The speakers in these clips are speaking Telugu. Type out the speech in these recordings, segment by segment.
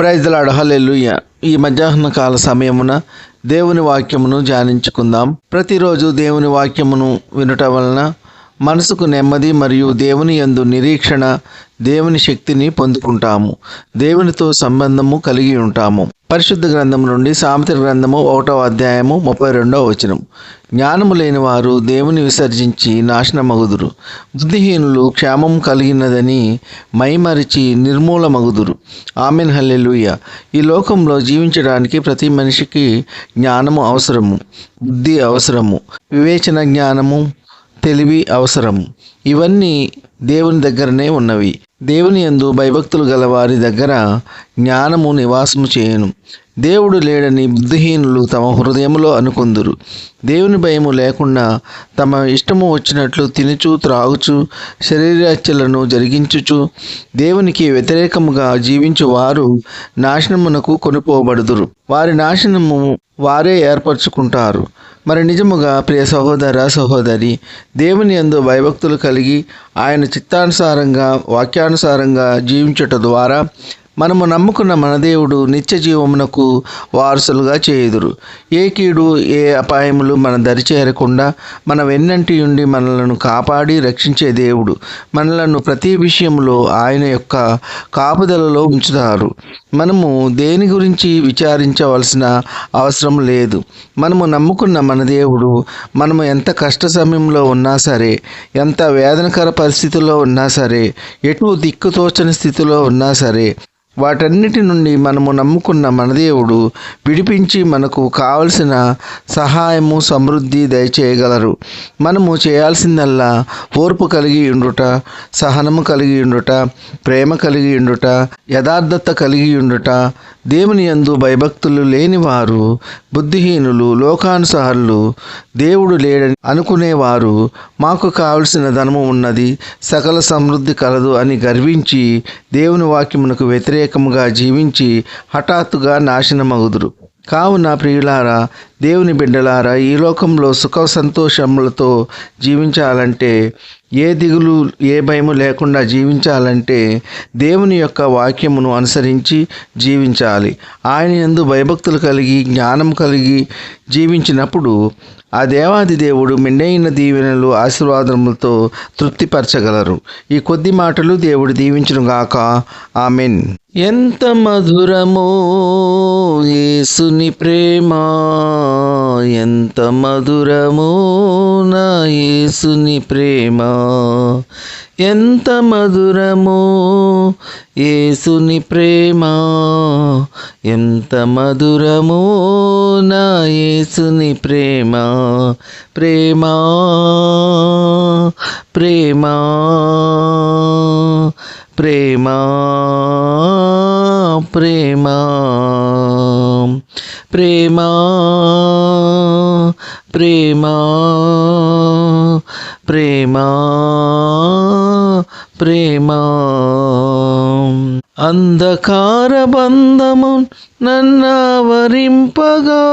ప్రైజ్ ది లార్డ్, హల్లెలూయా. ఈ మధ్యాహ్న కాల సమయమున దేవుని వాక్యమును ధ్యానించుకుందాం. ప్రతిరోజు దేవుని వాక్యమును వినుట వలన మనసుకు నెమ్మది మరియు దేవుని యందు నిరీక్షణ, దేవుని శక్తిని పొందుకుంటాము. దేవునితో సంబంధము కలిగి ఉంటాము. పరిశుద్ధ గ్రంథం నుండి సామెతల గ్రంథము 1వ అధ్యాయము 32వ వచనం. జ్ఞానము లేని వారు దేవుని విసర్జించి నాశనమగుదురు. బుద్ధిహీనులు క్షేమం కలిగినదని మైమరిచి నిర్మూలమగుదురు. ఆమెన్, హల్లెలూయా. ఈ లోకంలో జీవించడానికి ప్రతి మనిషికి జ్ఞానము అవసరము, బుద్ధి అవసరము, వివేచన జ్ఞానము, తెలివి అవసరము. ఇవన్నీ దేవుని దగ్గరనే ఉన్నవి. దేవుని యందు భయభక్తులు గల వారి దగ్గర జ్ఞానము నివాసము చేయను. దేవుడు లేడని బుద్ధిహీనులు తమ హృదయములో అనుకుందురు. దేవుని భయము లేకుండా తమ ఇష్టము వచ్చినట్లు తినుచు త్రాగుచు శరీరాచ్యలను జరిగించుచు దేవునికి వ్యతిరేకముగా జీవించు వారు నాశనమునకు కొనుపోబడుదురు. వారి నాశనము వారే ఏర్పరచుకుంటారు. మరి నిజముగా ప్రియ సహోదర సహోదరి, దేవుని యందు భయభక్తులు కలిగి ఆయన చిత్తానుసారంగా వాక్యానుసారంగా జీవించుట ద్వారా మనము నమ్ముకున్న మన దేవుడు నిత్య జీవమునకు వారసులుగా చేయుదురు. ఏ కీడు ఏ అపాయములు మన దరి చేరకుండా మన వెన్నంటి ఉండి మనలను కాపాడి రక్షించే దేవుడు మనలను ప్రతి విషయంలో ఆయన యొక్క కాపుదలలో ఉంచుతారు. మనము దేని గురించి విచారించవలసిన అవసరం లేదు. మనము నమ్ముకున్న మన దేవుడు మనము ఎంత కష్ట సమయంలో ఉన్నా సరే, ఎంత వేదనకర పరిస్థితుల్లో ఉన్నా సరే, ఎటు దిక్కుతోచని స్థితిలో ఉన్నా సరే, వాటన్నిటి నుండి మనము నమ్ముకున్న మన దేవుడు విడిపించి మనకు కావలసిన సహాయము సమృద్ధి దయచేయగలరు. మనము చేయాల్సిందల్లా ఓర్పు కలిగి ఉండుట, సహనము కలిగి ఉండుట, ప్రేమ కలిగి ఉండుట, యథార్థత కలిగి ఉండుట. దేవుని యందు భయభక్తులు లేని వారు బుద్ధిహీనులు, లోకానుసారులు, దేవుడు లేడని అనుకునేవారు, మాకు కావలసిన ధనము ఉన్నది, సకల సమృద్ధి కలదు అని గర్వించి దేవుని వాక్యమునకు వ్యతిరేకముగా జీవించి హఠాత్తుగా నాశనమగుదురు. కావున ప్రియులారా, దేవుని బిడ్డలారా, ఈ లోకంలో సుఖ సంతోషములతో జీవించాలంటే, ఏ దిగులు ఏ భయము లేకుండా జీవించాలంటే దేవుని యొక్క వాక్యమును అనుసరించి జీవించాలి. ఆయన యందు భయభక్తులు కలిగి జ్ఞానం కలిగి జీవించినప్పుడు ఆ దేవాది దేవుడు మెండైన దీవెనలు ఆశీర్వాదములతో తృప్తిపరచగలరు. ఈ కొద్ది మాటలు దేవుడు దీవించును గాక. ఆమెన్. ఎంత మధురమో యేసుని ప్రేమ, ఎంత మధురమో నా యేసుని ప్రేమ, ఎంత మధురమో యేసుని ప్రేమ, ఎంత మధురమో నా యేసుని ప్రేమ. ప్రేమ ప్రేమ ప్రేమ ప్రేమ ప్రేమ ప్రేమ ప్రేమ ప్రేమ. అంధకార బంధము నన్నావరింపగా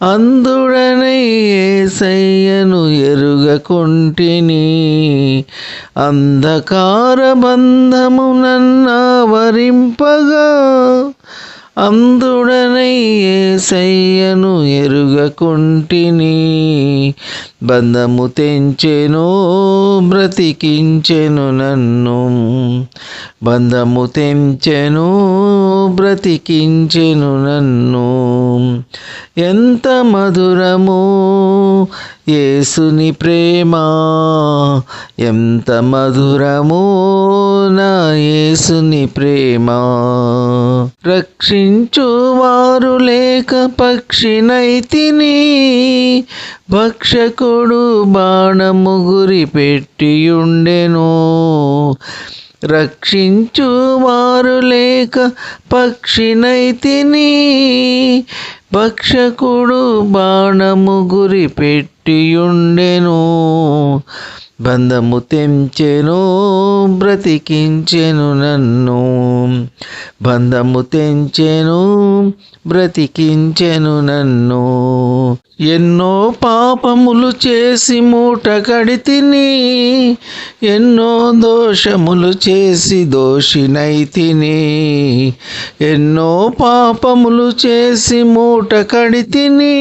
అందుడనై యేసయ్యను ఎరుగకుంటిని. అంధకార బంధము నన్నావరింపగా అందుడనై యేసయ్యను ఎరుగకుంటిని. బంధము తెంచెను బ్రతికించెను నన్ను, బంధము తెంచెను బ్రతికించెను నన్ను. ఎంత మధురమో యేసుని ప్రేమ, ఎంత మధురమో నా యేసుని ప్రేమ. రక్షించువారు లేక పక్షినైతిని, భక్షకుడు బాణము గురి పెట్టియుండెను. రక్షించువారు లేక పక్షినైతిని, భక్షకుడు బాణము గురి పెట్టియుండెను. బంధము తెంచెను బ్రతికించెను నన్ను, బంధము తెంచెను బ్రతికించెను నన్ను. ఎన్నో పాపములు చేసి మూట కడితిని, ఎన్నో దోషములు చేసి దోషినైతిని. ఎన్నో పాపములు చేసి మూట కడితిని,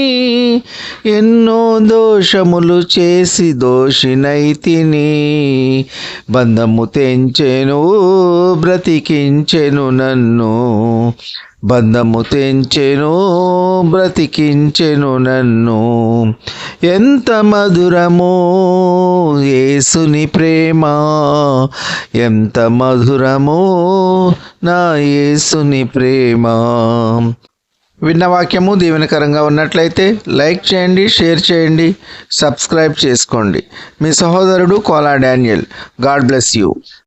ఎన్నో దోషములు చేసి దోషినైతిని. బంధము తెంచెను బ్రతికించెను నన్ను, బంధము తెంచెను బ్రతికించెను నన్ను. ఎంత మధురమో యేసుని ప్రేమ, ఎంత మధురమో నా యేసుని ప్రేమ. విన్న వాక్యము దీవెనకరంగా ఉన్నట్లయితే లైక్ చేయండి, షేర్ చేయండి, సబ్స్క్రైబ్ చేసుకోండి. మీ సహోదరుడు Kola Daniel. God bless you.